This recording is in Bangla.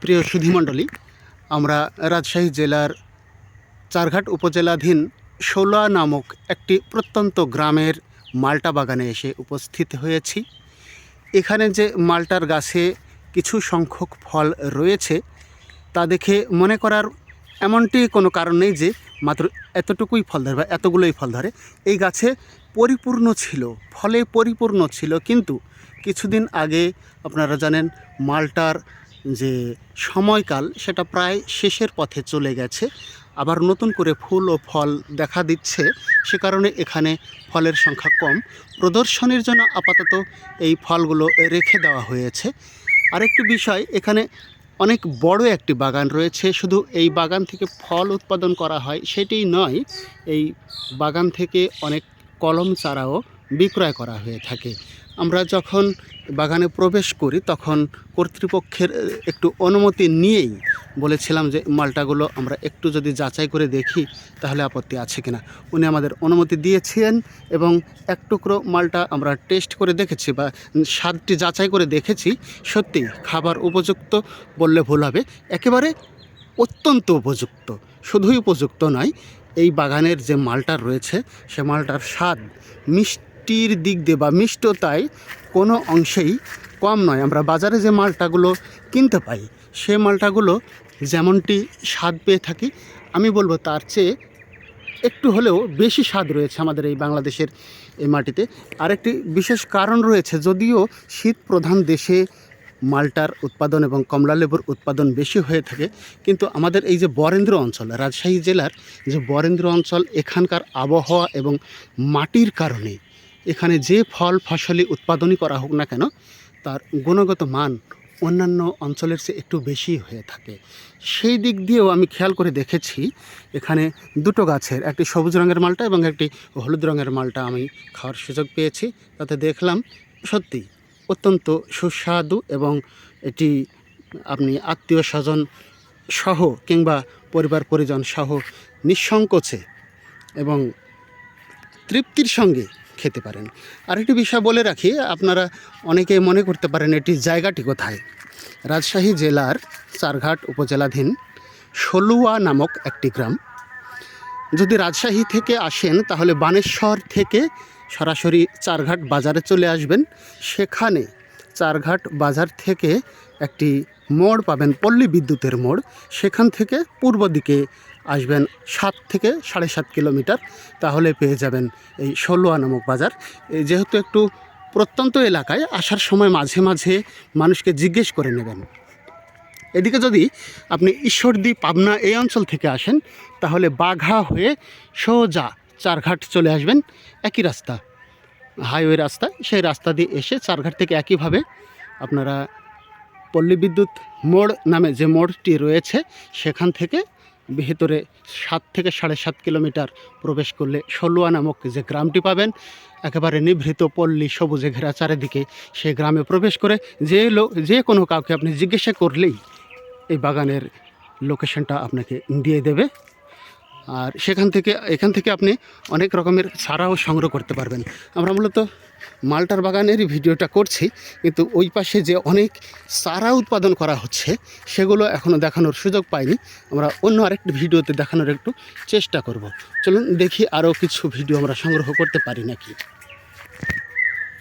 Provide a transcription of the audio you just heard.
প্রিয় সুধীমণ্ডলী, আমরা রাজশাহী জেলার চারঘাট উপজেলাধীন ষোলোয়া নামক একটি প্রত্যন্ত গ্রামের মাল্টা বাগানে এসে উপস্থিত হয়েছি। এখানে যে মাল্টার গাছে কিছু সংখ্যক ফল রয়েছে তা দেখে মনে করার এমনটি কোনো কারণ নেই যে মাত্র এতটুকুই ফল ধরে বা এতগুলোই ফল ধরে। এই গাছে পরিপূর্ণ ছিল, ফলে পরিপূর্ণ ছিল, কিন্তু কিছুদিন আগে আপনারা জানেন মাল্টার যে সময়কাল সেটা প্রায় শেষের পথে চলে গেছে। আবার নতুন করে ফুল ও ফল দেখা দিচ্ছে, সে কারণে এখানে ফলের সংখ্যা কম। প্রদর্শনীর জন্য আপাতত এই ফলগুলো রেখে দেওয়া হয়েছে। আরেকটি বিষয়, এখানে অনেক বড় একটি বাগান রয়েছে। শুধু এই বাগান থেকে ফল উৎপাদন করা হয় সেটিই নয়, এই বাগান থেকে অনেক কলম চারাও বিক্রয় করা হয়ে থাকে। আমরা যখন বাগানে প্রবেশ করি তখন কর্তৃপক্ষের একটু অনুমতি নিয়েই বলেছিলাম যে মাল্টাগুলো আমরা একটু যদি যাচাই করে দেখি তাহলে আপত্তি আছে কিনা। উনি আমাদের অনুমতি দিয়েছেন এবং এক টুকরো মাল্টা আমরা টেস্ট করে দেখেছি বা স্বাদটি যাচাই করে দেখেছি। সত্যি খাবার উপযুক্ত বললে ভুল হবে, একেবারে অত্যন্ত উপযুক্ত। শুধুই উপযুক্ত নয়, এই বাগানের যে মাল্টা রয়েছে সে মাল্টার স্বাদ মিষ্টির দিক দিয়ে বা মিষ্টতায় কোনো অংশেই কম নয়। আমরা বাজারে যে মাল্টাগুলো কিনতে পাই সে মাল্টাগুলো যেমনটি স্বাদ পেয়ে থাকি, আমি বলবো তার চেয়ে একটু হলেও বেশি স্বাদ রয়েছে আমাদের এই বাংলাদেশের এই মাটিতে। আরেকটি বিশেষ কারণ রয়েছে, যদিও শীত প্রধান দেশে মাল্টার উৎপাদন এবং কমলালেবুর উৎপাদন বেশি হয়ে থাকে, কিন্তু আমাদের এই যে বরেন্দ্র অঞ্চল, রাজশাহী জেলার যে বরেন্দ্র অঞ্চল, এখানকার আবহাওয়া এবং মাটির কারণে এখানে যে ফল ফসলি উৎপাদনই করা হোক না কেন তার গুণগত মান অন্যান্য অঞ্চলের চেয়ে একটু বেশি হয়ে থাকে। সেই দিক দিয়েও আমি খেয়াল করে দেখেছি এখানে দুটো গাছের, একটি সবুজ রঙের মালটা এবং একটি হলুদ রঙের মালটা আমি খাওয়ার সুযোগ পেয়েছি। তাতে দেখলাম সত্যি অত্যন্ত সুস্বাদু এবং এটি আপনি আত্মীয় স্বজন সহ কিংবা পরিবার পরিজন সহ নিঃসংকোচে এবং তৃপ্তির সঙ্গে খেতে পারেন। আরেকটি বিষয় বলে রাখি, আপনারা অনেকে মনে করতে পারেন এটি জায়গাটি কোথায়। রাজশাহী জেলার চারঘাট উপজেলাধীন ষোলোয়া নামক একটি গ্রাম। যদি রাজশাহী থেকে আসেন তাহলে বানেশ্বর থেকে সরাসরি চারঘাট বাজারে চলে আসবেন। সেখানে চারঘাট বাজার থেকে একটি মোড় পাবেন, পল্লী বিদ্যুতের মোড়। সেখান থেকে পূর্ব দিকে আসবেন 7 থেকে 7.5 কিলোমিটার, তাহলে পেয়ে যাবেন এই ষোলোয়া নামক বাজার। যেহেতু একটু প্রত্যন্ত এলাকায়, আসার সময় মাঝে মাঝে মানুষকে জিজ্ঞেস করে নেবেন। এদিকে যদি আপনি ঈশ্বরদী, পাবনা এই অঞ্চল থেকে আসেন তাহলে বাঘা হয়ে সোজা চারঘাট চলে আসবেন। একই রাস্তা, হাইওয়ে রাস্তা, সেই রাস্তা দিয়ে এসে চারঘাট থেকে একইভাবে আপনারা পল্লী বিদ্যুৎ মোড় নামে যে মোড়টি রয়েছে সেখান থেকে ভেতরে 7 থেকে 7.5 কিলোমিটার প্রবেশ করলে ষোলোয়া নামক যে গ্রামটি পাবেন। একেবারে নিভৃত পল্লী, সবুজে ঘেরা চারিদিকে সেই গ্রামে প্রবেশ করে যে কোনো কাউকে আপনি জিজ্ঞাসা করলেই এই বাগানের লোকেশনটা আপনাকে দিয়ে দেবে। আর এখান থেকে আপনি অনেক রকমের চারাও সংগ্রহ করতে পারবেন। আমরা মূলত মাল্টার বাগানেরই ভিডিওটা করছি, কিন্তু ওই পাশে যে অনেক চারা উৎপাদন করা হচ্ছে সেগুলো এখনও দেখানোর সুযোগ পাইনি। আমরা অন্য আরেকটি ভিডিওতে দেখানোর একটু চেষ্টা করব। চলুন দেখি আরও কিছু ভিডিও আমরা সংগ্রহ করতে পারি নাকি।